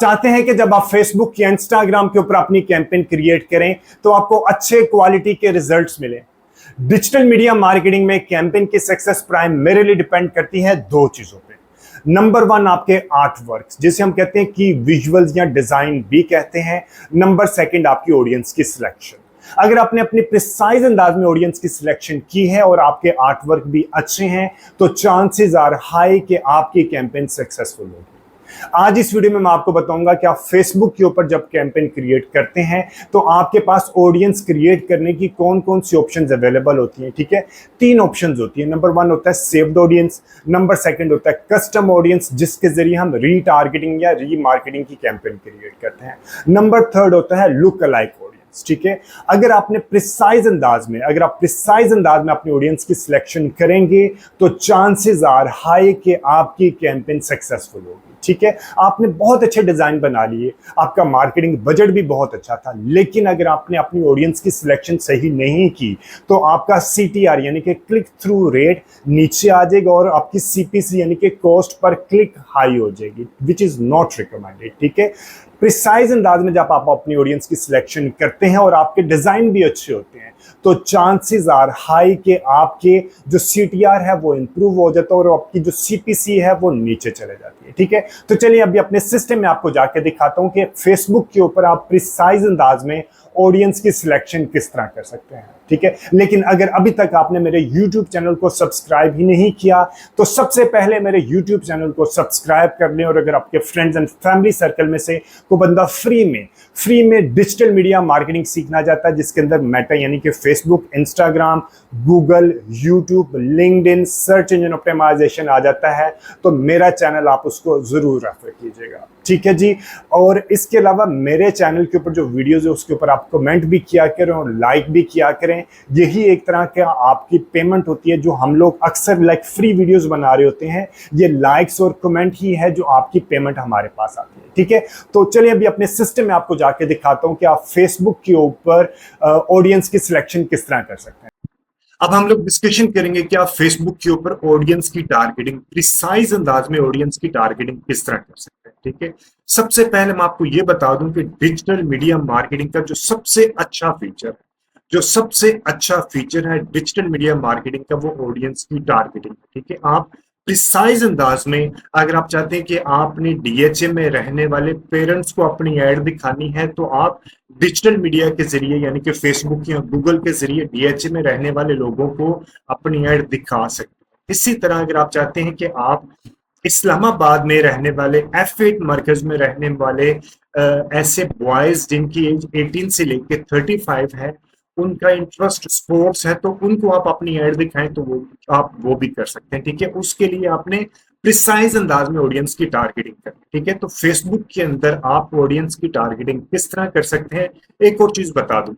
चाहते हैं कि जब आप फेसबुक या इंस्टाग्राम के ऊपर अपनी कैंपेन क्रिएट करें तो आपको अच्छे क्वालिटी के रिजल्ट्स मिले। डिजिटल मीडिया मार्केटिंग में कैंपेन की सक्सेस प्राइमरीली डिपेंड करती है दो चीजों पे। नंबर वन, आपके आर्ट वर्क, जिसे हम कहते हैं कि विजुअल्स या डिजाइन भी कहते हैं। नंबर सेकंड, आपकी ऑडियंस की सिलेक्शन। अगर आपने अपनी प्रिसाइज अंदाज में ऑडियंस की सिलेक्शन की है और आपके आर्ट वर्क भी अच्छे हैं तो चांसेस आर हाई कि आपकी कैंपेन सक्सेसफुल होगी। आज इस वीडियो में मैं आपको बताऊंगा कि आप फेसबुक के ऊपर जब कैंपेन क्रिएट करते हैं तो आपके पास ऑडियंस क्रिएट करने की कौन कौन सी ऑप्शंस अवेलेबल होती हैं। ठीक है, तीन ऑप्शंस होती है। नंबर वन होता है सेव्ड ऑडियंस, नंबर सेकंड होता है कस्टम ऑडियंस जिसके जरिए हम रीटारगेटिंग या रीमार्केटिंग की कैंपेन क्रिएट करते हैं, नंबर थर्ड होता है लुक अलाइक ऑडियंस। ठीक है, अगर आप प्रिसाइज अंदाज में अपनी ऑडियंस की सिलेक्शन करेंगे तो चांसेस आर हाई कि आपकी कैंपेन सक्सेसफुल होगी। ठीक है, आपने बहुत अच्छे डिजाइन बना लिए, आपका मार्केटिंग बजट भी बहुत अच्छा था, लेकिन अगर आपने अपनी ऑडियंस की सिलेक्शन सही नहीं की तो आपका CTR यानी कि क्लिक थ्रू रेट नीचे आ जाएगा और आपकी CPC यानी कि कॉस्ट पर क्लिक हाई हो जाएगी, विच इज नॉट रिकमेंडेड। ठीक है, प्रिसाइज अंदाज में जब आप अपनी ऑडियंस की सिलेक्शन करते हैं और आपके डिजाइन भी अच्छे होते हैं तो चांसेस आर हाई कि आपके जो CTR है वो इंप्रूव हो जाता है और आपकी जो CPC है वो नीचे चले जाती है। ठीक है, तो चलिए अभी अपने सिस्टम में आपको जाके दिखाता हूं कि फेसबुक के ऊपर आप प्रिसाइज अंदाज में ऑडियंस की सिलेक्शन किस तरह कर सकते हैं। ठीक है, लेकिन अगर अभी तक आपने मेरे YouTube चैनल को सब्सक्राइब ही नहीं किया तो सबसे पहले मेरे YouTube चैनल को सब्सक्राइब कर लें और अगर आपके फ्रेंड्स एंड फैमिली सर्कल में से कोई बंदा फ्री में डिजिटल मीडिया मार्केटिंग सीखना चाहता है जिसके अंदर मेटा यानी कि Facebook, Instagram, Google, YouTube, LinkedIn, search engine optimization आ जाता है तो मेरा चैनल आप उसको जरूर रेफर कीजिएगा। ठीक है जी, और इसके अलावा मेरे चैनल के ऊपर जो वीडियोस है उसके ऊपर आप कमेंट भी किया करें और लाइक भी किया करें। यही एक तरह का आपकी पेमेंट होती है जो हम लोग अक्सर फ्री वीडियोस बना रहे होते हैं, ये लाइक्स और कमेंट ही है जो आपकी पेमेंट हमारे पास आती है। ठीक है, तो चलिए अभी अपने सिस्टम में आपको जाके दिखाता हूं कि आप फेसबुक के ऊपर ऑडियंस की सिलेक्शन किस तरह कर सकते हैं। अब हम लोग डिस्कशन करेंगे कि आप फेसबुक के ऊपर ऑडियंस की टारगेटिंग, प्रिसाइज अंदाज में ऑडियंस की टारगेटिंग किस तरह कर सकते हैं। ठीक है, सबसे पहले मैं आपको ये बता दूं कि डिजिटल मीडिया मार्केटिंग का जो सबसे अच्छा फीचर है डिजिटल मीडिया मार्केटिंग का वो ऑडियंस की टारगेटिंग। ठीक है, आप प्रिसाइज अंदाज में अगर आप चाहते हैं कि आपने DHA में रहने वाले पेरेंट्स को अपनी ऐड दिखानी है तो आप डिजिटल मीडिया के जरिए यानी कि फेसबुक या गूगल के जरिए DHA में रहने वाले लोगों को अपनी ऐड दिखा सकते हैं। इसी तरह अगर आप चाहते हैं कि आप इस्लामाबाद में रहने वाले F8 मरकज में रहने वाले ऐसे बॉयज जिनकी एज 18 से लेकर 35 है, उनका इंटरेस्ट स्पोर्ट्स है तो उनको आप अपनी ऐड दिखाएं तो वो भी कर सकते हैं। ठीक है, उसके लिए आपने प्रिसाइज अंदाज में ऑडियंस की टारगेटिंग करनी। ठीक है, तो फेसबुक के अंदर आप ऑडियंस की टारगेटिंग किस तरह कर सकते हैं, एक और चीज बता दूं।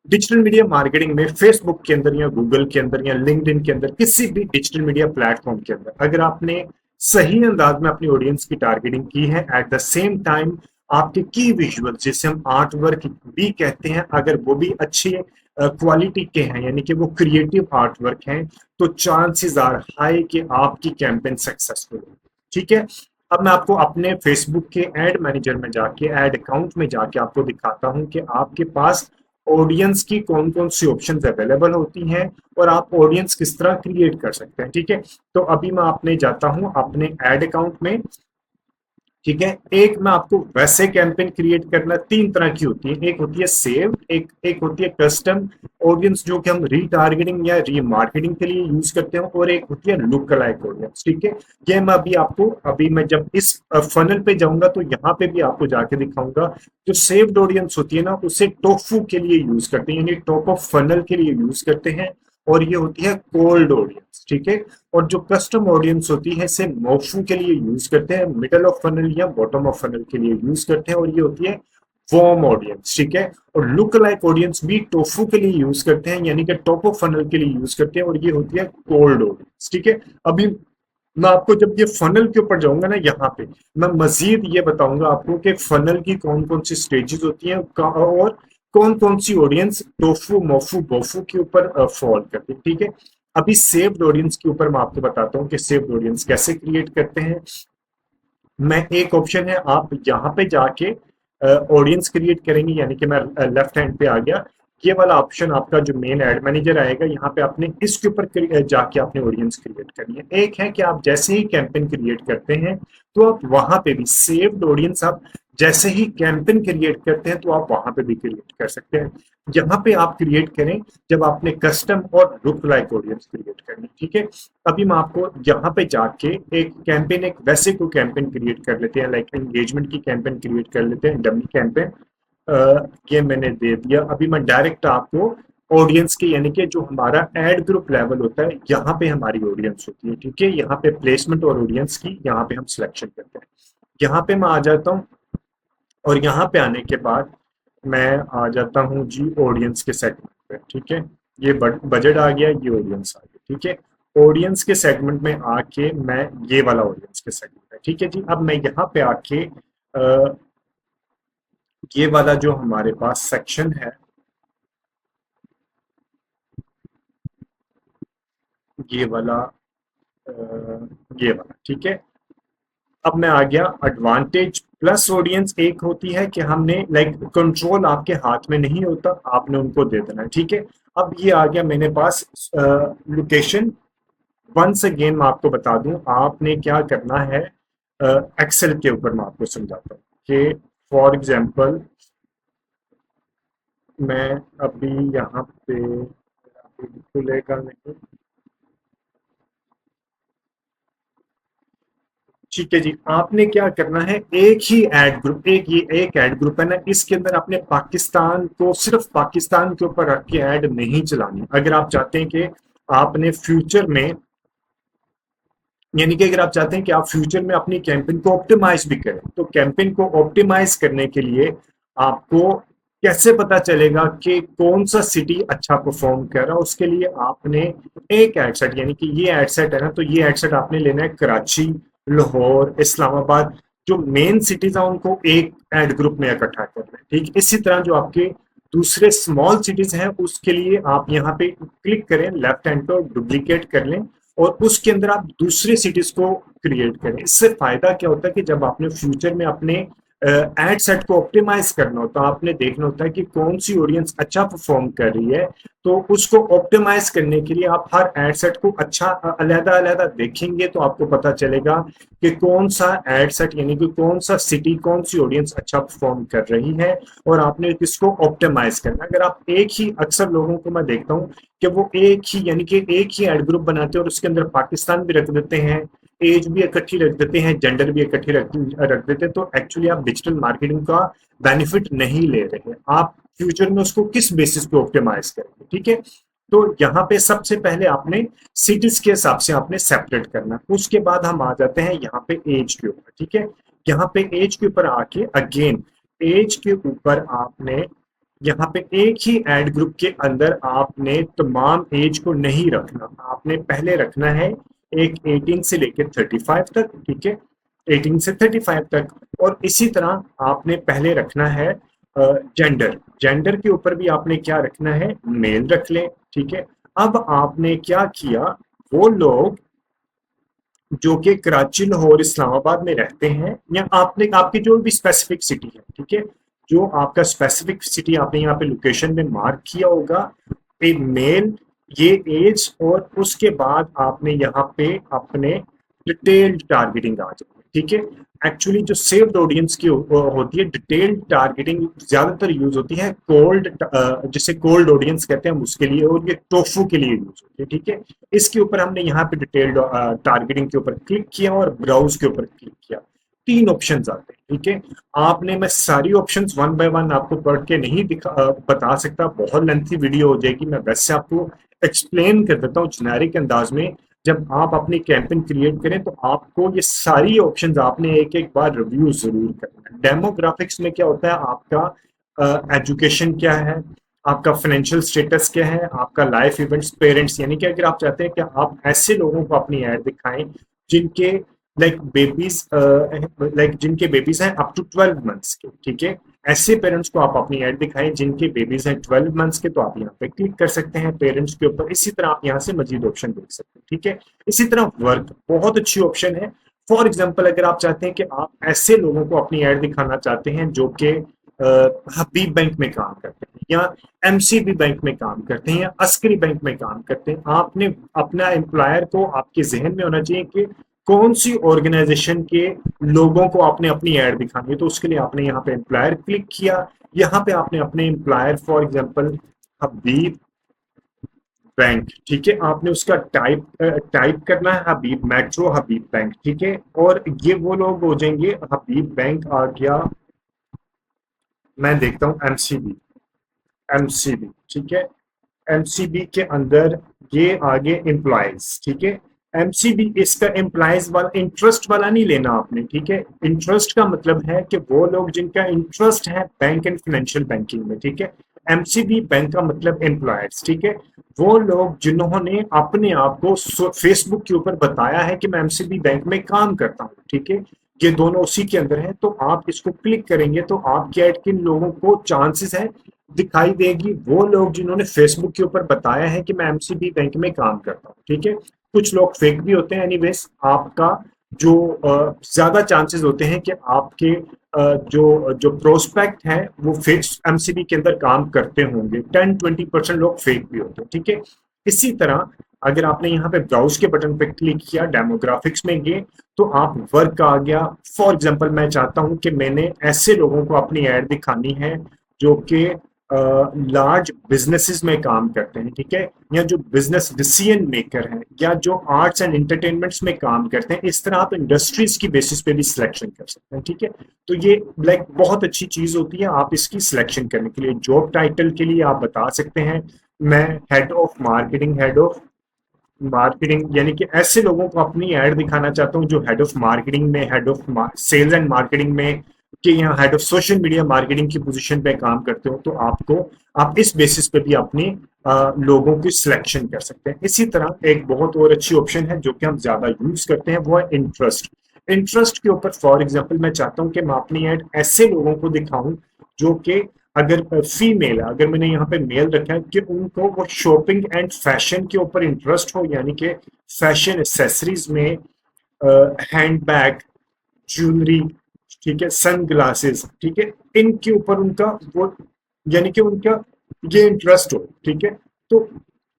डिजिटल मीडिया मार्केटिंग में फेसबुक के अंदर या गूगल के अंदर या लिंक्डइन के अंदर किसी भी डिजिटल मीडिया प्लेटफॉर्म के अंदर अगर आपने सही अंदाज में अपनी ऑडियंस की टारगेटिंग की है, एट द सेम टाइम आपके की विजुअल जिसे हम आर्ट वर्क भी कहते हैं, अगर वो भी अच्छी क्वालिटी के हैं यानी कि वो क्रिएटिव आर्ट वर्क हैं तो चांसेस आर हाई कि आपकी कैंपेन सक्सेसफुल होगी। ठीक है, अब मैं आपको अपने फेसबुक के एड मैनेजर में जाके एड अकाउंट में जाके आपको दिखाता हूं कि आपके पास ऑडियंस की कौन कौन सी ऑप्शंस अवेलेबल होती हैं और आप ऑडियंस किस तरह क्रिएट कर सकते हैं। ठीक है, तो अभी मैं अपने जाता हूं अपने एड अकाउंट में। ठीक है, एक मैं आपको वैसे कैंपेन क्रिएट करना, तीन तरह की होती है, एक होती है सेव, एक होती है कस्टम ऑडियंस जो कि हम रीटारगेटिंग या रीमार्केटिंग के लिए यूज करते हैं, और एक होती है लुक अलाइक ऑडियंस। ठीक है, ये मैं अभी मैं जब इस फनल पे जाऊंगा तो यहाँ पे भी आपको जाके दिखाऊंगा। जो सेव्ड ऑडियंस होती है ना उसे टोफू के लिए यूज करते हैं यानी टॉप ऑफ फनल के लिए यूज करते हैं, और ये होती है कोल्ड ऑडियंस। ठीक है, और जो कस्टम ऑडियंस होती है इसे मोफू के लिए यूज करते हैं, मिडल ऑफ फनल या बॉटम ऑफ फनल के लिए यूज करते हैं, और ये होती है वार्म ऑडियंस। ठीक है, और लुक लाइक ऑडियंस भी टोफू के लिए यूज करते हैं यानी कि टॉप ऑफ फनल के लिए यूज करते हैं, और ये होती है कोल्ड ऑडियंस। ठीक है, अभी मैं आपको जब ये फनल के ऊपर जाऊंगा ना यहाँ पे मैं मजीद ये बताऊंगा आपको कि फनल की कौन कौन सी स्टेजेस होती हैं और कौन कौन सी ऑडियंस टोफू मोफू बोफू के ऊपर फॉल करती है। ठीक है, अभी सेव्ड ऑडियंस के ऊपर मैं आपको बताता हूँ कि सेव्ड ऑडियंस कैसे क्रिएट करते हैं। मैं एक ऑप्शन है, आप यहाँ पे जाके ऑडियंस क्रिएट करेंगे, यानी कि मैं लेफ्ट हैंड पे आ गया, ये वाला ऑप्शन आपका जो मेन एड मैनेजर आएगा, यहाँ पे आपने इसके ऊपर जाके आपने ऑडियंस क्रिएट करनी है। एक है कि आप जैसे ही कैंपेन क्रिएट करते हैं तो आप वहां पे भी सेव्ड ऑडियंस, आप जैसे ही कैंपेन क्रिएट करते हैं तो आप वहां पे भी क्रिएट कर सकते हैं। यहाँ पे आप क्रिएट करें जब आपने कस्टम और लुक लाइक ऑडियंस क्रिएट करनी, ठीक है। अभी मैं आपको यहाँ पे जाके एक कैंपेन, एक वैसे को कैंपेन क्रिएट कर लेते हैं, लाइक एंगेजमेंट की कैंपेन क्रिएट कर लेते हैं, डमी कैंपेन। ये मैंने दे दिया। अभी मैं डायरेक्ट आपको ऑडियंस के, यानी कि जो हमारा एड ग्रुप लेवल होता है, यहाँ पे हमारी ऑडियंस होती है, ठीक है। यहाँ पे प्लेसमेंट और ऑडियंस की यहाँ पे हम सिलेक्शन करते हैं। यहाँ पे मैं आ जाता हूँ और यहाँ पे आने के बाद मैं आ जाता हूँ जी ऑडियंस के सेगमेंट पे, ठीक है। ये बजट आ गया, ये ऑडियंस आ गया, ठीक है। ऑडियंस के सेगमेंट में आके मैं, ये वाला ऑडियंस के सेगमेंट है, ठीक है जी। अब मैं यहाँ पे आके ये वाला जो हमारे पास सेक्शन है, ये वाला अ, ये वाला, ठीक है। अब मैं आ गया एडवांटेज प्लस ऑडियंस। एक होती है कि हमने लाइक कंट्रोल आपके हाथ में नहीं होता, आपने उनको दे देना है, ठीक है। अब ये आ गया मेरे पास लोकेशन। वंस अगेन मैं आपको बता दूं, आपने क्या करना है, एक्सेल के ऊपर मैं आपको समझाता हूँ कि फॉर एग्जांपल मैं अभी यहाँ पे, अभी खुलेगा नहीं, ठीक है जी। आपने क्या करना है, एक ही एड ग्रुप, एक ये एक एड ग्रुप है ना, इसके अंदर आपने पाकिस्तान को, सिर्फ पाकिस्तान के ऊपर रख के ऐड नहीं चलानी। अगर आप चाहते हैं कि आपने फ्यूचर में, यानी कि अगर आप चाहते हैं कि आप फ्यूचर में अपनी कैंपेन को ऑप्टिमाइज भी करें, तो कैंपेन को ऑप्टिमाइज करने के लिए आपको कैसे पता चलेगा कि कौन सा सिटी अच्छा परफॉर्म कर रहा है, उसके लिए आपने एक एड सेट, यानी कि ये एड सेट है ना, तो ये एड सेट आपने लेना है कराची, लाहौर, इस्लामाबाद, जो मेन सिटीज है उनको एक एड ग्रुप में इकट्ठा करना है, ठीक। इसी तरह जो आपके दूसरे स्मॉल सिटीज हैं उसके लिए आप यहाँ पे क्लिक करें, लेफ्ट हैंड पे डुप्लीकेट कर लें और उसके अंदर आप दूसरे सिटीज को क्रिएट करें। इससे फायदा क्या होता है कि जब आपने फ्यूचर में अपने एड सेट को ऑप्टिमाइज करना होता है, आपने देखना होता है कि कौन सी ऑडियंस अच्छा परफॉर्म कर रही है, तो उसको ऑप्टिमाइज करने के लिए आप हर एड सेट को अच्छा अलग अलग देखेंगे, तो आपको पता चलेगा कि कौन सा एड सेट, यानी कि कौन सा सिटी, कौन सी ऑडियंस अच्छा परफॉर्म कर रही है और आपने किसको ऑप्टिमाइज करना। अगर आप एक ही, अक्सर लोगों को मैं देखता हूँ कि वो एक ही, यानी कि एक ही एड ग्रुप बनाते हैं और उसके अंदर पाकिस्तान भी रख देते हैं, एज भी इकट्ठी रख देते हैं, जेंडर भी इकट्ठी रख देते हैं, तो एक्चुअली आप डिजिटल मार्केटिंग का बेनिफिट नहीं ले रहे हैं। आप फ्यूचर में उसको किस बेसिस पे ऑप्टिमाइज करेंगे, ठीक है। तो यहाँ पे सबसे पहले आपने सिटीज के हिसाब से आपने सेपरेट करना, उसके बाद हम आ जाते हैं यहाँ पे एज के ऊपर, ठीक है। यहाँ पे एज के ऊपर आके अगेन एज के ऊपर आपने यहाँ पे एक ही एड ग्रुप के अंदर आपने तमाम एज को नहीं रखना, आपने पहले रखना है एक 18 से लेकर 35 तक, ठीक है, 18 से 35 तक। और इसी तरह आपने पहले रखना है जेंडर, जेंडर के ऊपर भी आपने क्या रखना है, मेल रख लें, ठीक है। अब आपने क्या किया, वो लोग जो कि कराची, लाहौर, इस्लामाबाद में रहते हैं, या आपने आपकी जो भी स्पेसिफिक सिटी है, ठीक है, जो आपका स्पेसिफिक सिटी आपने यहाँ पे लोकेशन में मार्क किया होगा, ए मेल, ये एज, और उसके बाद आपने यहाँ पे अपने डिटेल्ड टारगेटिंग आ जाए, ठीक है। एक्चुअली जो सेव्ड ऑडियंस की होती है, डिटेल्ड टारगेटिंग ज्यादातर यूज होती है कोल्ड, जिसे कोल्ड ऑडियंस कहते हैं उसके लिए, और ये टोफू के लिए यूज होती है, ठीक है। इसके ऊपर हमने यहाँ पे डिटेल्ड टारगेटिंग के ऊपर क्लिक किया और ब्राउज के ऊपर क्लिक किया, तीन ऑप्शंस आते हैं, ठीक है। आपने, मैं सारी ऑप्शंस वन बाय वन आपको पढ़ के नहीं बता सकता, बहुत लेंथी वीडियो हो जाएगी, मैं वैसे आपको एक्सप्लेन कर देता हूँ जेनेरिक अंदाज में। जब आप अपनी कैंपेन क्रिएट करें तो आपको ये सारी ऑप्शंस आपने एक एक बार रिव्यू जरूर करना है। डेमोग्राफिक्स में क्या होता है, आपका एजुकेशन क्या है, आपका फाइनेंशियल स्टेटस क्या है, आपका लाइफ इवेंट्स, पेरेंट्स, यानी कि अगर आप चाहते हैं कि आप ऐसे लोगों को अपनी ऐड दिखाएं जिनके लाइक बेबीज, लाइक जिनके बेबीज हैं अप टू 12 मंथ्स के, ठीक है, ऐसे पेरेंट्स को आप अपनी ऐड दिखाएं जिनके बेबीज हैं 12 मंथ्स के, तो आप यहाँ पे क्लिक कर सकते हैं पेरेंट्स के ऊपर। इसी तरह आप यहाँ से मजीद ऑप्शन देख सकते हैं, ठीक है। इसी तरह वर्क बहुत अच्छी ऑप्शन है, फॉर एग्जाम्पल अगर आप चाहते हैं कि आप ऐसे लोगों को अपनी एड दिखाना चाहते हैं जो कि हबीब बैंक में काम करते हैं या एमसीबी बैंक में काम करते हैं या अस्करी बैंक में काम करते हैं, आपने अपना एम्प्लॉयर को आपके जहन में होना चाहिए कि कौन सी ऑर्गेनाइजेशन के लोगों को आपने अपनी एड दिखानी है। तो उसके लिए आपने यहाँ पे एम्प्लॉयर क्लिक किया, यहाँ पे आपने अपने employer for example Habib bank, ठीक है, आपने उसका टाइप करना है हबीब मेट्रो हबीब बैंक, ठीक है, और ये वो लोग हो जाएंगे। हबीब बैंक आ गया, मैं देखता हूँ एमसीबी, एमसीबी ठीक है, एमसीबी के अंदर ये आगे एम्प्लॉयज, ठीक है, एमसीबी इसका एम्प्लॉयज वाला इंटरेस्ट वाला नहीं लेना आपने, ठीक है। इंटरेस्ट का मतलब है कि वो लोग जिनका इंटरेस्ट है बैंक एंड फाइनेंशियल बैंकिंग में, ठीक है। एमसीबी बैंक का मतलब एम्प्लॉयज, ठीक है, वो लोग जिन्होंने अपने आप को फेसबुक के ऊपर बताया है कि मैं एमसीबी बैंक में काम करता हूँ, ठीक है, ये दोनों उसी के अंदर है। तो आप इसको क्लिक करेंगे तो आपके ऐड किन लोगों को चांसेस है दिखाई देगी, वो लोग जिन्होंने फेसबुक के ऊपर बताया है कि मैं एमसीबी बैंक में काम करता हूँ, ठीक है। कुछ लोग फेक भी होते हैं, एनीवेज आपका जो ज्यादा चांसेस होते हैं कि आपके जो जो प्रोस्पेक्ट है वो फिक्स एमसीबी के अंदर काम करते होंगे। 10-20% लोग फेक भी होते हैं, ठीक है। इसी तरह अगर आपने यहाँ पे ब्राउज के बटन पे क्लिक किया, डेमोग्राफिक्स में गए तो आप वर्क आ गया। फॉर एग्जांपल मैं चाहता हूं कि मैंने ऐसे लोगों को अपनी ऐड दिखानी है जो कि लार्ज बिजनेसेस में काम करते हैं, ठीक है, या जो बिजनेस डिसीजन मेकर हैं या जो आर्ट्स एंड एंटरटेनमेंट्स में काम करते हैं। इस तरह आप इंडस्ट्रीज की बेसिस पे भी सिलेक्शन कर सकते हैं, ठीक है। तो ये लाइक बहुत अच्छी चीज होती है आप इसकी सिलेक्शन करने के लिए। जॉब टाइटल के लिए आप बता सकते हैं मैं head of marketing, head of marketing, यानी कि ऐसे लोगों को अपनी ऐड दिखाना चाहता हूँ जो हेड ऑफ मार्केटिंग में, head of sales and marketing में, कि यहाँ head of social media marketing की पोजीशन पे काम करते हो, तो आपको आप इस बेसिस पे भी अपनी लोगों की सिलेक्शन कर सकते हैं। इसी तरह एक बहुत और अच्छी ऑप्शन है जो कि हम ज्यादा यूज करते हैं, वो है इंटरेस्ट। इंटरेस्ट के ऊपर फॉर एग्जाम्पल मैं चाहता हूँ कि मैं अपनी ऐड ऐसे लोगों को दिखाऊं जो कि अगर फीमेल है, अगर मैंने यहाँ पे मेल रखा है कि उनको वो शॉपिंग एंड फैशन के ऊपर इंटरेस्ट हो, यानी कि फैशन एक्सेसरीज में, हैंडबैग, ज्वेलरी, ठीक है, सन ग्लासेस, ठीक है, इनके ऊपर उनका वो यानी कि उनका ये इंटरेस्ट हो, ठीक है। तो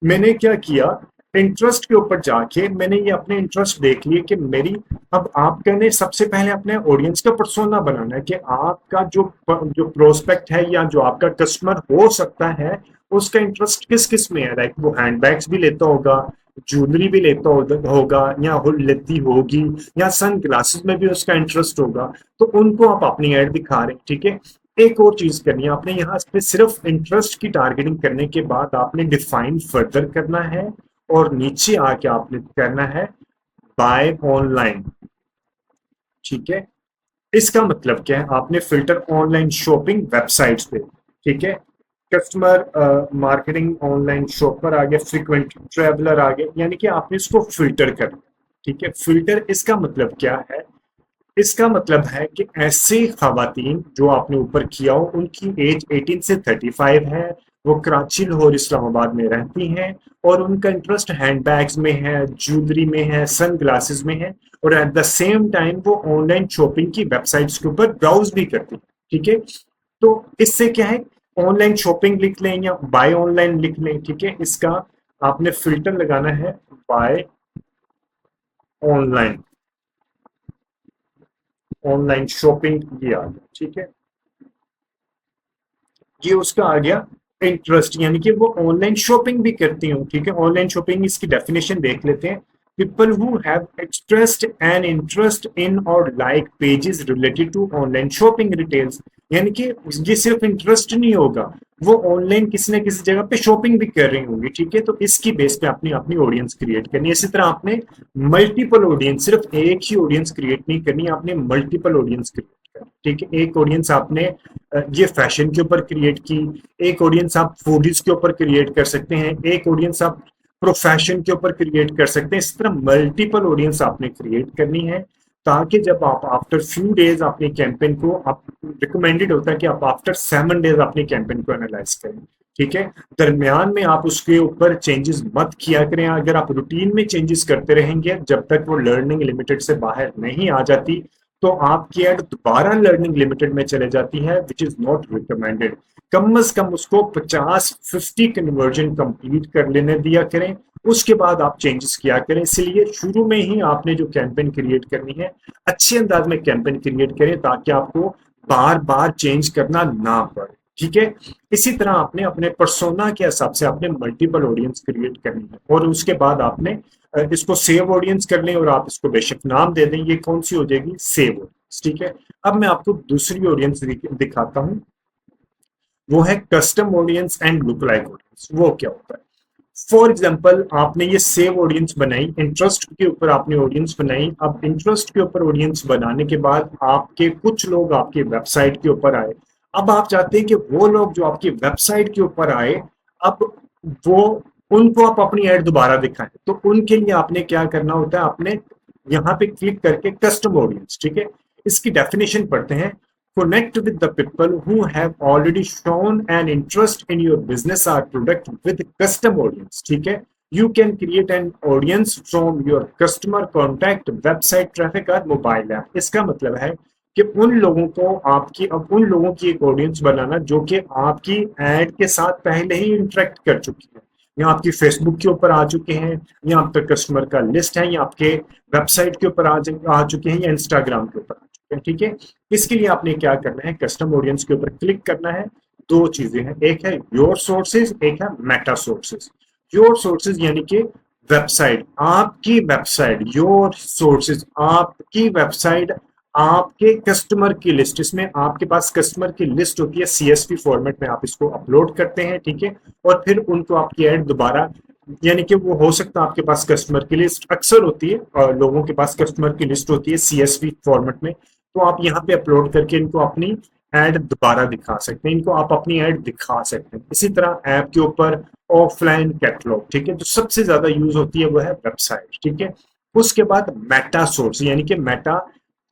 मैंने क्या किया, इंटरेस्ट के ऊपर जाके मैंने ये अपने इंटरेस्ट देख लिए कि मेरी, अब आपने सबसे पहले अपने ऑडियंस का पर्सोना बनाना है कि आपका जो जो प्रोस्पेक्ट है या जो आपका कस्टमर हो सकता है उसका इंटरेस्ट किस किस में है। लाइक वो हैंडबैग्स भी लेता होगा, ज्वेलरी भी लेता होगा या लेती होगी, या सन ग्लासेस में भी उसका इंटरेस्ट होगा, तो उनको आप अपनी ऐड दिखा रहे हैं, ठीक है। एक और चीज करनी है आपने, यहाँ पे सिर्फ इंटरेस्ट की टारगेटिंग करने के बाद आपने डिफाइन फर्दर करना है और नीचे आके आपने करना है बाय ऑनलाइन, ठीक है। इसका मतलब क्या है, आपने फिल्टर ऑनलाइन शॉपिंग वेबसाइट्स पे, ठीक है, कस्टमर मार्केटिंग ऑनलाइन शॉपर आ गया, फ्रीक्वेंट ट्रेवलर आ गया, यानी कि आपने इसको फिल्टर करना, ठीक है। फिल्टर इसका मतलब क्या है, इसका मतलब है कि ऐसी खवातीन जो आपने ऊपर किया हो उनकी एज 18 से 35 है, वो कराची, लाहौर, इस्लामाबाद में रहती हैं और उनका इंटरेस्ट हैंडबैग्स में है, ज्वेलरी में है, सन ग्लासेस में है, और एट द सेम टाइम वो ऑनलाइन शॉपिंग की वेबसाइट्स के ऊपर ब्राउज भी करती है, ठीक है। तो इससे क्या है, ऑनलाइन शॉपिंग लिख लें या बाय ऑनलाइन लिख लें, ठीक है। इसका आपने फिल्टर लगाना है बाय ऑनलाइन, ऑनलाइन शॉपिंग ये आ गया, ठीक है। ये उसका आ गया इंटरेस्ट, यानी कि वो ऑनलाइन शॉपिंग भी करती हूँ, ठीक है। ऑनलाइन शॉपिंग इसकी डेफिनेशन देख लेते हैं, people who have expressed an interest in or like pages related to online shopping retails, यानी कि ये सिर्फ इंटरेस्ट नहीं होगा, वो ऑनलाइन किसी न किसी जगह पे शॉपिंग भी कर रही होंगी, ठीक है। तो इसकी बेस पे अपनी अपनी ऑडियंस क्रिएट करनी है। इसी तरह आपने मल्टीपल ऑडियंस, सिर्फ एक ही ऑडियंस क्रिएट नहीं करनी, आपने मल्टीपल ऑडियंस क्रिएट करनी, ठीक है। एक ऑडियंस आपने ये फैशन के ऊपर क्रिएट की, एक ऑडियंस आप फूडीज के ऊपर क्रिएट कर सकते हैं, एक ऑडियंस आप प्रोफेशन के ऊपर क्रिएट कर सकते हैं। इस तरह मल्टीपल ऑडियंस आपने क्रिएट करनी है, ताकि जब आप आफ्टर फ्यू डेज अपनी कैंपेन को, आप रिकमेंडेड होता है कि आप आफ्टर 7 डेज अपनी कैंपेन को एनालाइज करें, ठीक है। दरमियान में आप उसके ऊपर चेंजेस मत किया करें। अगर आप रूटीन में चेंजेस करते रहेंगे जब तक वो लर्निंग लिमिटेड से बाहर नहीं आ जाती, तो आपकी एड दोबारा लर्निंग लिमिटेड में चले जाती है, विच इज नॉट रिकमेंडेड। कम से कम उसको 50-50 कन्वर्जन कंप्लीट कर लेने दिया करें, उसके बाद आप चेंजेस किया करें। इसलिए शुरू में ही आपने जो कैंपेन क्रिएट करनी है, अच्छे अंदाज में कैंपेन क्रिएट करें ताकि आपको बार बार चेंज करना ना पड़े, ठीक है। इसी तरह आपने अपने पर्सोना के हिसाब से आपने मल्टीपल ऑडियंस क्रिएट करनी है, और उसके बाद आपने इसको सेव ऑडियंस कर लें, और आप इसको बेशक नाम दे दें। ये कौन सी हो जाएगी? सेव ऑडियंस, ठीक है। अब मैं आपको दूसरी ऑडियंस दिखाता हूं, वो है custom audience and look like audience. वो क्या होता है? फॉर एग्जाम्पल, आपने ये सेव ऑडियंस बनाई, इंटरेस्ट के ऊपर आपने ऑडियंस बनाई। अब इंटरेस्ट के ऊपर ऑडियंस बनाने के बाद आपके कुछ लोग आपके वेबसाइट के ऊपर आए। अब आप चाहते हैं कि वो लोग जो आपकी वेबसाइट के ऊपर आए, अब वो उनको आप अपनी ऐड दोबारा दिखाएं। तो उनके लिए आपने क्या करना होता है? आपने यहाँ पे क्लिक करके कस्टम ऑडियंस, ठीक है, इसकी डेफिनेशन पढ़ते हैं। Connect with the people who have already shown an interest in your business or product with custom audience, ठीक है। You can create an audience from your customer contact, website traffic और mobile app। इसका मतलब है कि उन लोगों को अब उन लोगों की एक ऑडियंस बनाना जो कि आपकी एड के साथ पहले ही इंटरेक्ट कर चुकी है, या आपकी फेसबुक के ऊपर आ चुके हैं, या आपका कस्टमर का लिस्ट है, या आपके वेबसाइट के ऊपर आ चुके हैं, या इंस्टाग्राम के ऊपर आ चुके हैं, ठीक है। इसके लिए आपने क्या करना है? कस्टम ऑडियंस के ऊपर क्लिक करना है। दो चीजें हैं, एक है योर सोर्सेज, एक है मेटा सोर्सेज। योर सोर्सेज यानी कि वेबसाइट, आपकी वेबसाइट, योर सोर्सेज आपकी वेबसाइट, आपके कस्टमर की लिस्ट। इसमें आपके पास कस्टमर की लिस्ट होती है, सीएसवी फॉर्मेट में आप इसको अपलोड करते हैं, ठीक है। और फिर उनको आपकी ऐड दोबारा, यानी कि वो हो सकता है आपके पास कस्टमर की लिस्ट अक्सर होती है, और लोगों के पास कस्टमर की लिस्ट होती है सीएसवी फॉर्मेट में, तो आप यहाँ पे अपलोड करके इनको अपनी ऐड दोबारा दिखा सकते हैं, इनको आप अपनी ऐड दिखा सकते हैं। इसी तरह ऐप के ऊपर ऑफलाइन कैटलॉग, ठीक है, जो सबसे ज्यादा यूज होती है वो है वेबसाइट, ठीक है। उसके बाद मेटा सोर्स, यानी कि मेटा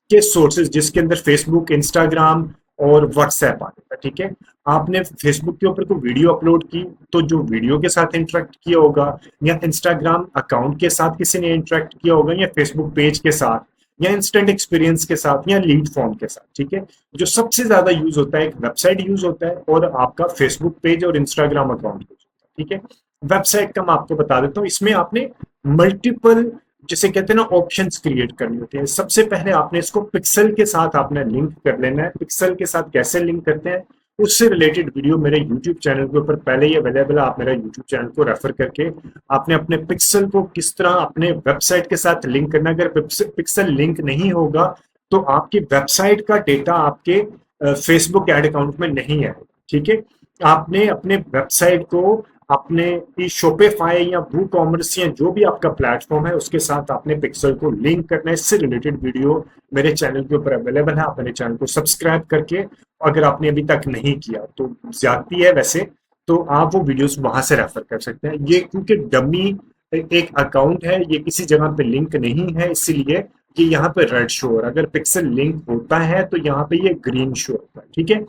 के सोर्सेज जिसके अंदर फेसबुक, इंस्टाग्राम और व्हाट्सएप आ जाता है, ठीक है। आपने फेसबुक के ऊपर कोई वीडियो अपलोड की, तो जो वीडियो के साथ इंटरेक्ट किया होगा, या इंस्टाग्राम अकाउंट के साथ किसी ने इंटरेक्ट किया होगा, या फेसबुक पेज के साथ, या इंस्टेंट एक्सपीरियंस के साथ, या लीड फॉर्म के साथ, ठीक है। जो सबसे ज्यादा यूज होता है, एक वेबसाइट यूज होता है, और आपका फेसबुक पेज और इंस्टाग्राम अकाउंट यूज होता है, ठीक है। वेबसाइट का मैं आपको बता देता हूँ, इसमें आपने मल्टीपल, जिसे कहते हैं ना, ऑप्शंस क्रिएट करनी होती है। सबसे पहले आपने इसको पिक्सल के साथ आपने लिंक कर लेना है। पिक्सल के साथ कैसे लिंक करते हैं, उससे रिलेटेड वीडियो मेरे YouTube चैनल के ऊपर पहले ही अवेलेबल है। आप मेरा YouTube चैनल को रेफर करके आपने अपने पिक्सल को किस तरह अपने वेबसाइट के साथ लिंक करना। अगर पिक्सल लिंक नहीं होगा तो आपकी वेबसाइट का डेटा आपके फेसबुक एड अकाउंट में नहीं है, ठीक है। आपने अपने वेबसाइट को अपने शॉपिफाई या वू कॉमर्स या जो भी आपका प्लेटफॉर्म है उसके साथ आपने पिक्सल को लिंक करना है। इससे रिलेटेड वीडियो मेरे चैनल के ऊपर अवेलेबल है। आप मेरे चैनल को सब्सक्राइब करके, अगर आपने अभी तक नहीं किया तो ज्यादती है वैसे, तो आप वो वीडियोस वहां से रेफर कर सकते हैं। ये क्योंकि डमी एक अकाउंट है, ये किसी जगह पे लिंक नहीं है, इसीलिए ये यहाँ पे रेड शो हो रहा है। अगर पिक्सल लिंक होता है तो यहाँ पे ये ग्रीन शो होता है, ठीक है।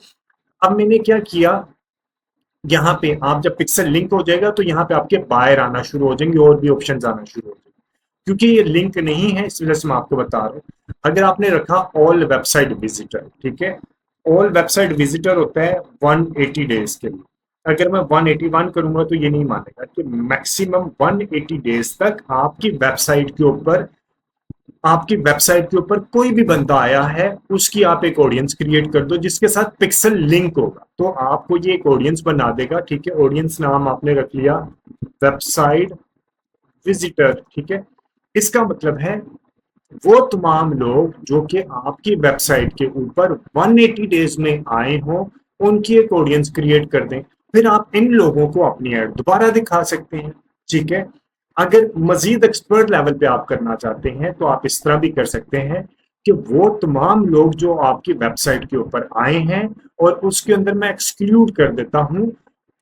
अब मैंने क्या किया, यहाँ पे आप जब पिक्सल लिंक हो जाएगा तो यहाँ पे आपके बायर आना शुरू हो जाएंगे, और भी ऑप्शंस आना शुरू हो जाएंगे। क्योंकि ये लिंक नहीं है इस वजह से मैं आपको बता रहा हूँ। अगर आपने रखा ऑल वेबसाइट विजिटर, ठीक है, ऑल वेबसाइट विजिटर होता है 180 डेज के लिए। अगर मैं 181 करूंगा तो ये नहीं मानेगा कि मैक्सिमम 180 डेज तक आपकी वेबसाइट के ऊपर कोई भी बंदा आया है, उसकी आप एक ऑडियंस क्रिएट कर दो जिसके साथ पिक्सल लिंक होगा, तो आपको ये एक ऑडियंस बना देगा, ठीक है। ऑडियंस नाम आपने रख लिया वेबसाइट विजिटर, ठीक है। इसका मतलब है वो तमाम लोग जो कि आपकी वेबसाइट के ऊपर 180 डेज में आए हों, उनकी एक ऑडियंस क्रिएट कर दें। फिर आप इन लोगों को अपनी ऐड दोबारा दिखा सकते हैं, ठीक है। अगर मजीद एक्सपर्ट लेवल पे आप करना चाहते हैं तो आप इस तरह भी कर सकते हैं कि वो तमाम लोग जो आपकी वेबसाइट के ऊपर आए हैं, और उसके अंदर मैं एक्सक्लूड कर देता हूं,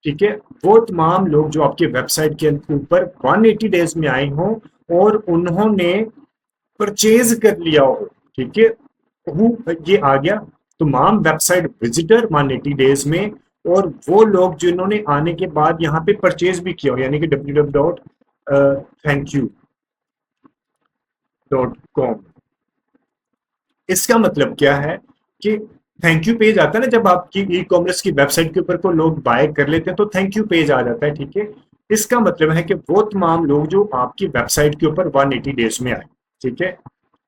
ठीक है, वो तमाम लोग जो आपके वेबसाइट के ऊपर 180 डेज में आए हों और उन्होंने परचेज कर लिया हो, ठीक है। ये आ गया तमाम वेबसाइट विजिटर 180 डेज में और वो लोग जिन्होंने आने के बाद यहाँ पे परचेज भी किया हो, यानी कि www.thankyou.com। इसका मतलब क्या है कि थैंक यू पेज आता है ना, जब आपकी ई कॉमर्स की वेबसाइट के ऊपर को लोग बाय कर लेते हैं तो थैंक यू पेज आ जाता है, ठीक है। इसका मतलब है कि वो तमाम लोग जो आपकी वेबसाइट के ऊपर 180 डेज में आए, ठीक है,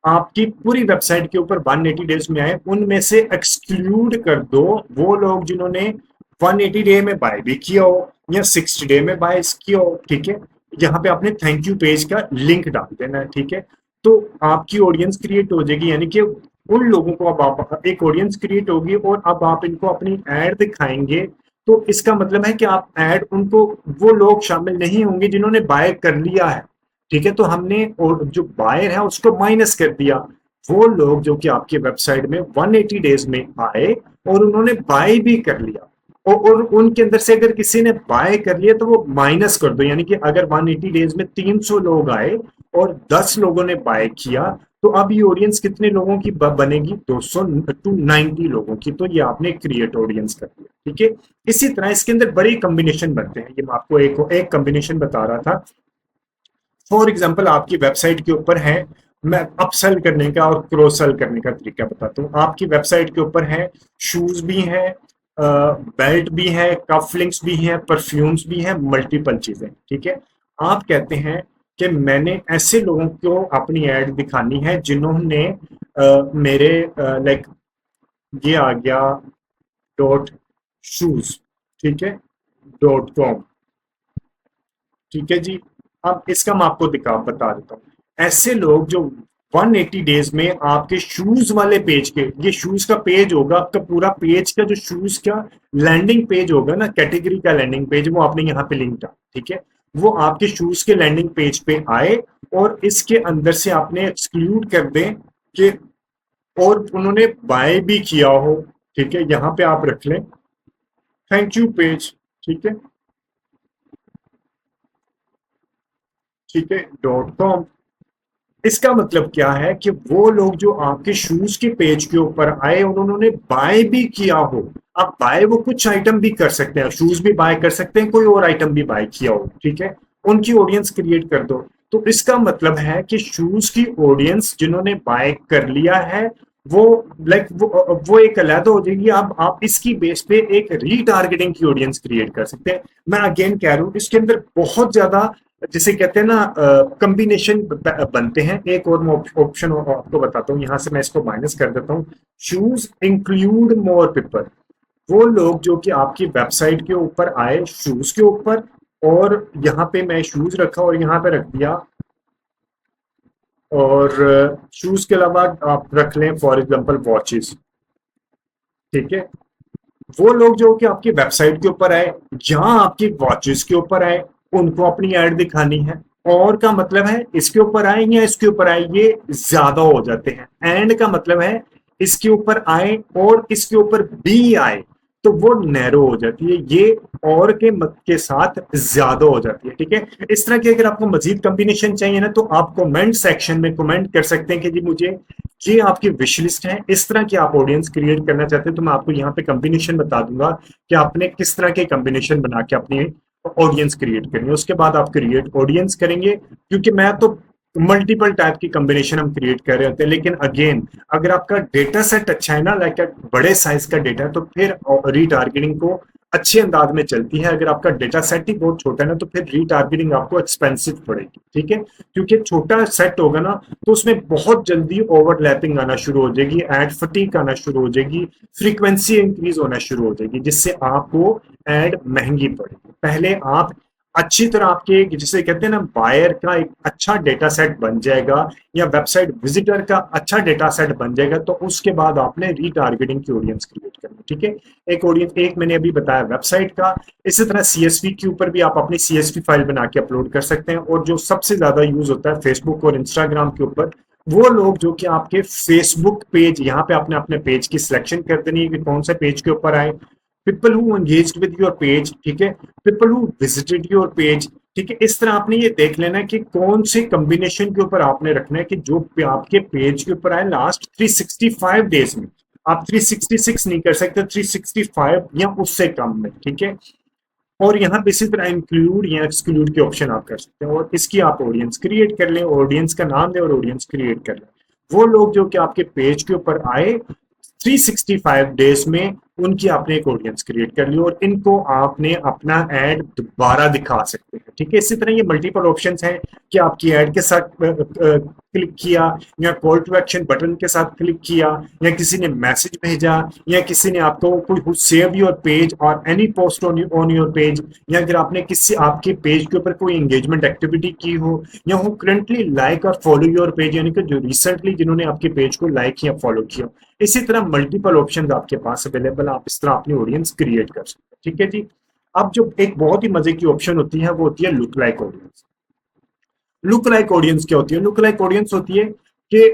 आपकी पूरी वेबसाइट के ऊपर 180 डेज में आए, उनमें से एक्सक्लूड कर दो वो लोग जिन्होंने 180 डे में बाय भी किया हो या 60 डे में बाय किया हो, ठीक है। यहाँ पे आपने थैंक यू पेज का लिंक डाल देना है, ठीक है। तो आपकी ऑडियंस क्रिएट हो जाएगी, यानी कि उन लोगों को अब आप एक ऑडियंस क्रिएट होगी और अब आप इनको अपनी एड दिखाएंगे। तो इसका मतलब है कि आप एड उनको, वो लोग शामिल नहीं होंगे जिन्होंने बाय कर लिया है, ठीक है। तो हमने और जो बायर है उसको माइनस कर दिया। वो लोग जो कि आपकी वेबसाइट में 180 डेज में आए और उन्होंने बाय भी कर लिया, और उनके अंदर से अगर किसी ने बाय कर लिया तो वो माइनस कर दो, यानी कि अगर 180 डेज में 300 लोग आए और 10 लोगों ने बाय किया, तो अब ये ऑडियंस कितने लोगों की बनेगी? 200 टू 90 लोगों की। तो ये आपने क्रिएट ऑडियंस कर दिया, ठीक है। इसी तरह इसके अंदर बड़े कॉम्बिनेशन बनते हैं, ये मैं आपको एक कॉम्बिनेशन बता रहा था। फॉर एग्जाम्पल आपकी वेबसाइट के ऊपर है, मैं अपसेल करने का और क्रॉस सेल करने का तरीका बताता हूँ। आपकी वेबसाइट के ऊपर है शूज भी है, बेल्ट भी है, कफलिंग्स भी है, परफ्यूम्स भी है, मल्टीपल चीजें, ठीक है। आप कहते हैं कि मैंने ऐसे लोगों को अपनी एड दिखानी है जिन्होंने मेरे लाइक ये आ गया डॉट शूज, ठीक है, .com, ठीक है जी। अब इसका मैं आपको बता देता हूँ। ऐसे लोग जो 180 डेज में आपके शूज वाले पेज के, ये शूज का पेज होगा आपका, पूरा पेज का जो शूज का लैंडिंग पेज होगा ना, कैटेगरी का लैंडिंग पेज, वो आपने यहाँ पे लिंक डाला, ठीक है। वो आपके शूज के लैंडिंग पेज पे आए और इसके अंदर से आपने एक्सक्लूड कर दें कि और उन्होंने बाय भी किया हो, ठीक है। यहाँ पे आप रख लें थैंक यू पेज, ठीक है, ठीक है, .com। इसका मतलब क्या है कि वो लोग जो आपके शूज के पेज के ऊपर आए और उन्होंने बाय भी किया हो। अब बाय वो कुछ आइटम भी कर सकते हैं, शूज भी बाय कर सकते हैं, कोई और आइटम भी बाय किया हो, ठीक है। उनकी ऑडियंस क्रिएट कर दो। तो इसका मतलब है कि शूज की ऑडियंस जिन्होंने बाय कर लिया है वो वो एक अलग हो जाएगी। अब आप इसकी बेस पे एक रीटारगेटिंग की ऑडियंस क्रिएट कर सकते हैं। मैं अगेन कह रहा हूं इसके अंदर बहुत ज्यादा, जिसे कहते हैं ना, कॉम्बिनेशन बनते हैं। एक और ऑप्शन आपको बताता हूँ, यहां से मैं इसको माइनस कर देता हूँ। शूज इंक्लूड मोर पीपल, वो लोग जो कि आपकी वेबसाइट के ऊपर आए शूज के ऊपर, और यहाँ पे मैं शूज रखा और यहाँ पे रख दिया, और शूज के अलावा आप रख लें फॉर एग्जांपल वॉचेस, ठीक है। वो लोग जो कि आपकी वेबसाइट के ऊपर आए, जहां आपकी वॉचेस के ऊपर आए, उनको अपनी ऐड दिखानी है। और का मतलब है इसके ऊपर आए या इसके ऊपर आए, ये ज्यादा हो जाते हैं। एंड का मतलब है इसके ऊपर आए और इसके ऊपर भी आए, तो वो नैरो हो जाती है, ये और के मत के साथ ज्यादा हो जाती है, ठीक है। इस तरह की अगर आपको मजीद कॉम्बिनेशन चाहिए ना, तो आप कमेंट सेक्शन में कमेंट कर सकते हैं कि जी मुझे ये आपकी विश लिस्ट है, इस तरह की आप ऑडियंस क्रिएट करना चाहते हैं, तो मैं आपको यहाँ पे कॉम्बिनेशन बता दूंगा कि आपने किस तरह के कॉम्बिनेशन बना के अपनी ऑडियंस क्रिएट करनी है। उसके बाद आप क्रिएट ऑडियंस करेंगे, क्योंकि मैं तो मल्टीपल टाइप की कॉम्बिनेशन हम क्रिएट कर रहे होते हैं। लेकिन अगेन अगर आपका डेटा सेट अच्छा है ना, लाइक बड़े साइज का डेटा, तो फिर रीटारगेटिंग को अच्छे अंदाज में चलती है। अगर आपका डेटा सेट ही बहुत छोटा है ना, तो फिर रीटारगेटिंग आपको एक्सपेंसिव पड़ेगी, ठीक है। क्योंकि छोटा सेट होगा ना, तो उसमें बहुत जल्दी ओवरलैपिंग आना शुरू हो जाएगी, एड फटीक आना शुरू हो जाएगी, फ्रीक्वेंसी इंक्रीज होना शुरू हो जाएगी, जिससे आपको एड महंगी पड़ेगी। पहले आप अच्छी तरह आपके, जिसे कहते हैं ना, बायर का एक अच्छा डेटा सेट बन जाएगा या वेबसाइट विजिटर का अच्छा डेटा सेट बन जाएगा, तो उसके बाद आपने रीटारगेटिंग की ऑडियंस क्रिएट करनी, ठीक है। एक ऑडियंस, एक मैंने अभी बताया वेबसाइट का। इसी तरह सीएसवी के ऊपर भी आप अपनी सीएसवी फाइल बना के अपलोड कर सकते हैं। और जो सबसे ज्यादा यूज होता है फेसबुक और इंस्टाग्राम के ऊपर, वो लोग जो कि आपके फेसबुक पेज, यहाँ पे आपने अपने पेज की सिलेक्शन कर देनी है कि कौन से पेज के ऊपर आए। People who engaged with your page, ठीक है, people who visited your page, ठीक है। इस तरह आपने ये देख लेना है कि कौन से कॉम्बिनेशन के ऊपर आपने रखना है कि जो आपके पेज के ऊपर आए लास्ट 365 डेज में। आप 366 नहीं कर सकते, 365 या उससे कम में, ठीक है। और यहाँ पे इसी तरह इंक्लूड या एक्सक्लूड के ऑप्शन आप कर सकते हैं, और इसकी आप ऑडियंस क्रिएट कर लें, ऑडियंस का नाम दें और ऑडियंस क्रिएट कर लें। वो लोग जो कि आपके पेज के ऊपर आए 365 डेज में, उनकी आपने एक ऑडियंस क्रिएट कर ली और इनको आपने अपना एड दोबारा दिखा सकते हैं, ठीक है। इसी तरह ये मल्टीपल ऑप्शंस हैं कि आपकी एड के साथ क्लिक किया, या कॉल टू एक्शन बटन के साथ क्लिक किया, या किसी ने मैसेज भेजा, या किसी ने आपको कोई सेव योर पेज और any post on your page, या अगर आपने किसी आपके पेज के ऊपर कोई एंगेजमेंट एक्टिविटी की हो, या वो करंटली लाइक और फॉलो योर पेज, यानी कि जो रिसेंटली जिन्होंने आपके पेज को लाइक या फॉलो किया। इसी तरह मल्टीपल ऑप्शंस आपके पास अवेलेबल, आप इस तरह अपनी ऑडियंस क्रिएट कर सकते हैं, ठीक है जी। अब जो एक बहुत ही मजे की ऑप्शन होती है वो होती है look like audience. Look like audience क्या होती है? लुक लाइक ऑडियंस होती है कि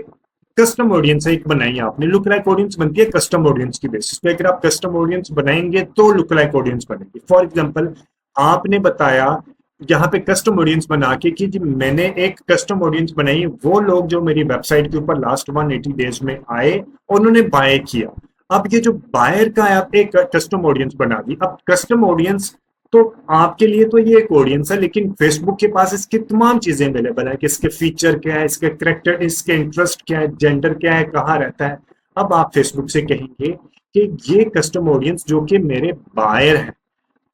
कस्टम ऑडियंस एक बनाई है आपने, लुक लाइक ऑडियंस बनती है कस्टम ऑडियंस की बेसिस पे। अगर आप कस्टम ऑडियंस बनाएंगे तो लुक लाइक ऑडियंस बनेगी। फॉर एग्जांपल आपने बताया यहाँ पे कस्टम ऑडियंस बना के कि जी मैंने एक कस्टम ऑडियंस बनाई, वो लोग जो मेरी वेबसाइट के ऊपर लास्ट 180 डेज में आए और उन्होंने बाय किया। अब ये जो बायर का है आप एक कस्टम ऑडियंस बना दी। अब कस्टम ऑडियंस तो आपके लिए तो ये एक ऑडियंस है, लेकिन फेसबुक के पास इसकी तमाम चीजें अवेलेबल है कि इसके फीचर क्या है, इसके करेक्टर, इसके इंटरेस्ट क्या है, जेंडर क्या है, कहाँ रहता है। अब आप फेसबुक से कहेंगे कि ये कस्टम ऑडियंस जो कि मेरे बायर हैं,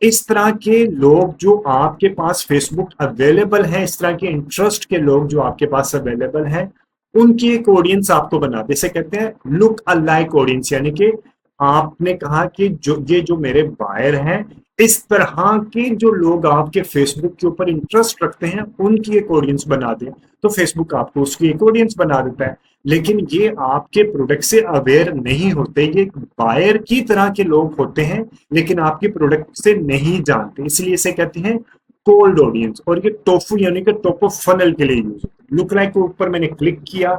इस तरह के लोग जो आपके पास फेसबुक अवेलेबल है, इस तरह के इंटरेस्ट के लोग जो आपके पास अवेलेबल हैं, उनकी एक ऑडियंस आपको बना दे। इसे कहते हैं लुक अलाइक ऑडियंस, यानी कि आपने कहा कि जो मेरे बायर हैं, इस तरह के जो लोग आपके फेसबुक के ऊपर इंटरेस्ट रखते हैं, उनकी एक ऑडियंस बना दें, तो फेसबुक आपको उसकी एक ऑडियंस बना देता है। लेकिन ये आपके प्रोडक्ट से अवेयर नहीं होते, ये बायर की तरह के लोग होते हैं लेकिन आपके प्रोडक्ट से नहीं जानते, इसलिए इसे कहते हैं कोल्ड ऑडियंस। और ये टोफू यानी कि टॉप ऑफ फनल के लिए यूज होता है। लुक लाइक के ऊपर मैंने क्लिक किया,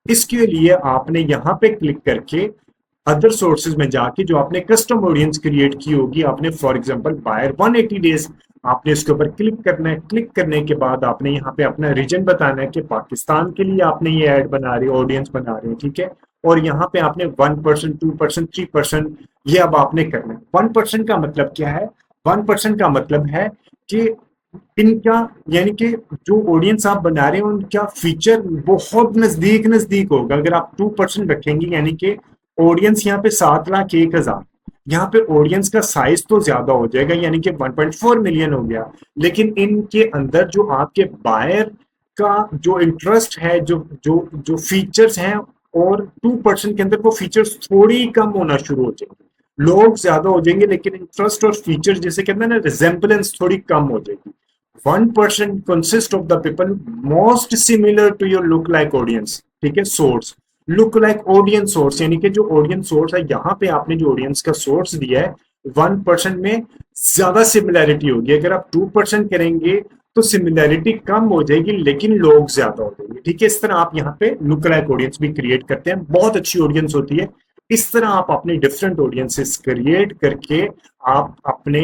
इसके लिए आपने यहाँ पे क्लिक करके अदर सोर्सेज में जाके जो आपने कस्टम ऑडियंस क्रिएट की होगी, आपने फॉर एग्जांपल बायर 180 डेज, आपने इसके ऊपर क्लिक करना है। क्लिक करने के बाद आपने यहाँ पे अपना रीजन बताना है कि पाकिस्तान के लिए आपने ये ऐड बना रहे हो, ऑडियंस बना रहे हैं, ठीक है। और यहाँ पे आपने 1%, 2%, 3% ये अब आपने करना है। 1% का मतलब क्या है? 1% का मतलब है कि इनका, यानी कि जो ऑडियंस आप बना रहे हैं उनका फीचर बहुत नजदीक नजदीक होगा। अगर आप 2% रखेंगे, यानी कि ऑडियंस यहाँ पे 7,01,000, यहाँ पे ऑडियंस का साइज तो ज्यादा हो जाएगा, यानी कि 1.4 मिलियन हो गया, लेकिन इनके अंदर जो आपके बायर का जो इंटरेस्ट है, जो जो जो फीचर्स हैं, और 2% के अंदर वो फीचर्स थोड़ी कम होना शुरू हो जाएंगे। लोग ज्यादा हो जाएंगे लेकिन इंटरेस्ट और फीचर्स जैसे कहते हैं ना, रिजेम्बलेंस थोड़ी कम हो जाएगी। 1% consist of the people most similar to your look like audience, ठीक है। Source look like audience source, यानी कि जो ऑडियंस सोर्स है, यहाँ पे आपने जो ऑडियंस का सोर्स दिया है 1% में ज्यादा सिमिलैरिटी होगी। अगर आप 2% करेंगे तो सिमिलैरिटी कम हो जाएगी लेकिन लोग ज्यादा हो जाएंगे, ठीक है। इस तरह आप यहाँ पे लुक लाइक ऑडियंस भी क्रिएट करते हैं, बहुत अच्छी ऑडियंस होती है। इस तरह आप अपने डिफरेंट ऑडियंसेस क्रिएट करके आप अपने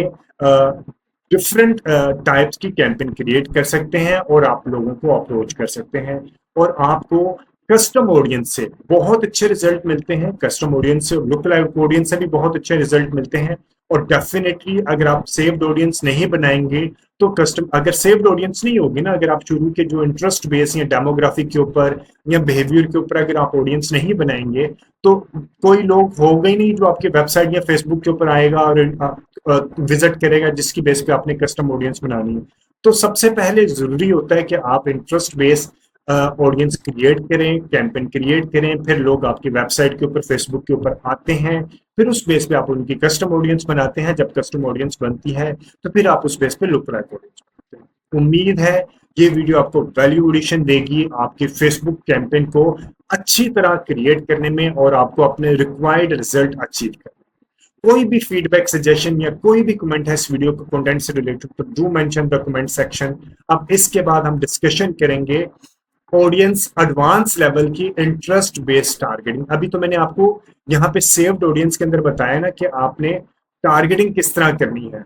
डिफरेंट टाइप्स की कैंपेन क्रिएट कर सकते हैं और आप लोगों को अप्रोच कर सकते हैं, और आपको कस्टम ऑडियंस से बहुत अच्छे रिजल्ट मिलते हैं। कस्टम ऑडियंस से, लुक लाइक ऑडियंस से भी बहुत अच्छे रिजल्ट मिलते हैं। और डेफिनेटली अगर आप सेव्ड ऑडियंस नहीं बनाएंगे तो कस्टम, अगर सेव्ड ऑडियंस नहीं होगी ना, अगर आप शुरू के जो इंटरेस्ट बेस या डेमोग्राफिक के ऊपर या बिहेवियर के ऊपर अगर आप ऑडियंस नहीं बनाएंगे, तो कोई लोग होगा ही नहीं जो आपके वेबसाइट या फेसबुक के ऊपर आएगा और विजिट करेगा जिसकी बेस पे आपने कस्टम ऑडियंस बनानी है। तो सबसे पहले जरूरी होता है कि आप इंटरेस्ट बेस ऑडियंस क्रिएट करें, कैंपेन क्रिएट करें, फिर लोग आपकी वेबसाइट के ऊपर, फेसबुक के ऊपर आते हैं, फिर उस बेस पे आप उनकी कस्टम ऑडियंस बनाते हैं। जब कस्टम ऑडियंस बनती है तो फिर आप उस बेस पे लुक लाइक ऑडियंस बनाते हैं। उम्मीद है ये वीडियो आपको वैल्यू एडिशन देगी आपकी फेसबुक कैंपेन को अच्छी तरह क्रिएट करने में और आपको अपने रिक्वायर्ड रिजल्ट अचीव करने में। कोई भी फीडबैक, सजेशन या कोई भी कमेंट है इस वीडियो के कंटेंट से रिलेटेड तो do mention the comment section. अब इसके बाद हम डिस्कशन करेंगे ऑडियंस एडवांस लेवल की इंटरेस्ट बेस्ड टारगेटिंग। अभी तो मैंने आपको यहाँ पे सेव्ड ऑडियंस के अंदर बताया ना कि आपने टारगेटिंग किस तरह करनी है।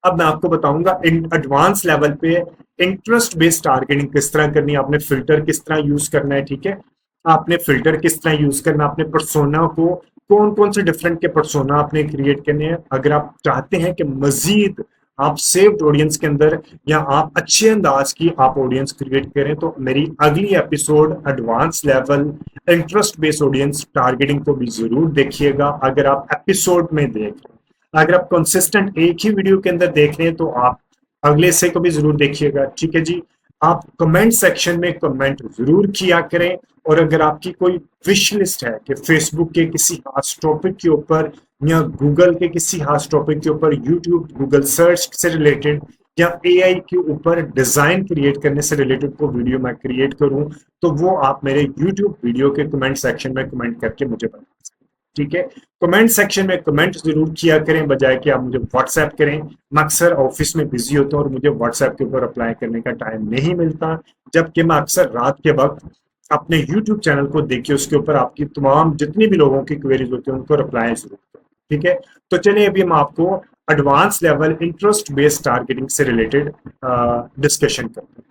अब मैं आपको बताऊंगा एडवांस लेवल पे इंटरेस्ट बेस्ड टारगेटिंग किस तरह करनी है, आपने फिल्टर किस तरह यूज करना है, ठीक है। आपने फिल्टर किस तरह यूज करना, अपने पर्सोना को कौन कौन से डिफरेंट के पर्सोना आपने क्रिएट करने हैं। अगर आप चाहते हैं कि मजीद आप सेव्ड ऑडियंस के अंदर या आप अच्छे अंदाज की आप ऑडियंस क्रिएट करें, तो मेरी अगली episode advance level interest based audience targeting को भी जरूर देखिएगा। अगर आप एपिसोड में देख रहे हैं, अगर आप कंसिस्टेंट एक ही वीडियो के अंदर देख रहे हैं, तो आप अगले से को भी जरूर देखिएगा। ठीक है जी, आप कमेंट सेक्शन में कमेंट जरूर किया करें। और अगर आपकी कोई विश लिस्ट है कि फेसबुक के किसी खास टॉपिक के ऊपर या गूगल के किसी खास टॉपिक के ऊपर, यूट्यूब गूगल सर्च से रिलेटेड या एआई के ऊपर डिजाइन क्रिएट करने से रिलेटेड को वीडियो मैं क्रिएट करूं, तो वो आप मेरे यूट्यूब वीडियो के कमेंट सेक्शन में कमेंट करके मुझे बता सकते हैं। ठीक है, कमेंट सेक्शन में कमेंट जरूर किया करें, बजाय कि आप मुझे व्हाट्सएप करें। मैं अक्सर ऑफिस में बिजी होता हूँ और मुझे व्हाट्सएप के ऊपर अप्लाई करने का टाइम नहीं मिलता, जबकि मैं अक्सर रात के वक्त अपने यूट्यूब चैनल को देखिए, उसके ऊपर आपकी तमाम जितनी भी लोगों की क्वेरीज होती है उनको रिप्लाई जरूर करें। ठीक है, तो चलिए अभी हम आपको advance level interest based targeting से रिलेटेड डिस्कशन करते हैं।